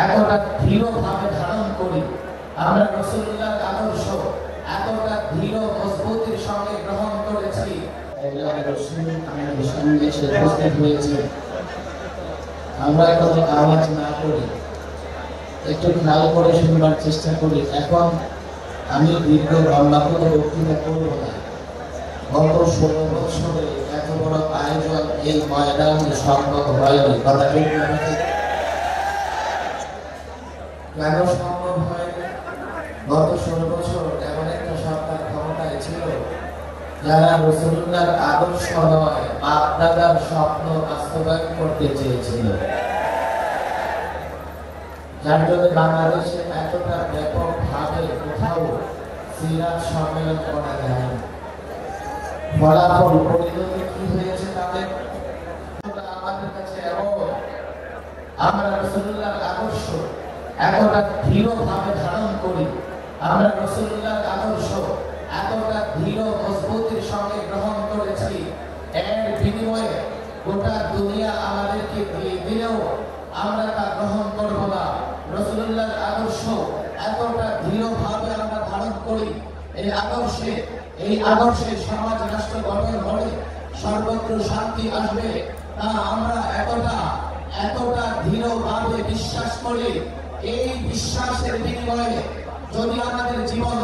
এতটা দৃঢ়ভাবে ধারণ করি, আমরা রাসূলুল্লাহর আদর্শ এতটা দৃঢ় মজবুতির সঙ্গে গ্রহণ করেছি। আমরা কোনো আওয়াজ না করি, একটু খেয়াল করে শুনবার চেষ্টা করি। এখন আমি দীর্ঘ লম্বা করে বক্তৃতা করব না। গত 16 বছরে এত বড় আয়োজন এই ময়দানে সম্ভব হয়নি। কথা ঠিক না? কেন সম্ভব হয়নি? গত 16 বছর এমন একটা সরকার ক্ষমতায় ছিল যারা রাসূলুল্লাহর আদর্শ নয়, বাপ দাদার স্বপ্ন বাস্তবায়ন করতে চেয়েছিল। যার জন্য বাংলাদেশে এতটা ব্যাপকভাবে কোথাও সিরাত সম্মেলন করা যায়। ফলাফল পরিণতি কি হয়েছে তাদের? আমাদের কাছে এমন আমরা রাসূলুল্লাহর আদর্শ এতটা দৃঢ়ভাবে ধারণ করি, আমরা রাসূলুল্লাহর আদর্শ এতটা দৃঢ় মজবুতির সঙ্গে গ্রহণ করেছি, এর বিনিময়ে গোটা দুনিয়া আমাদেরকে দিয়ে দিলেও আমরা তা গ্রহণ করব না। রাসূলুল্লাহর আদর্শ এতটা দৃঢ়ভাবে আমরা ধারণ করি, এই আদর্শে সমাজ রাষ্ট্র গঠন হবে, সর্বত্র শান্তি আসবে, তা আমরা এতটা দৃঢ়ভাবে বিশ্বাস করি। এই বিশ্বাসের বিনিময়ে যদি আমাদের জীবন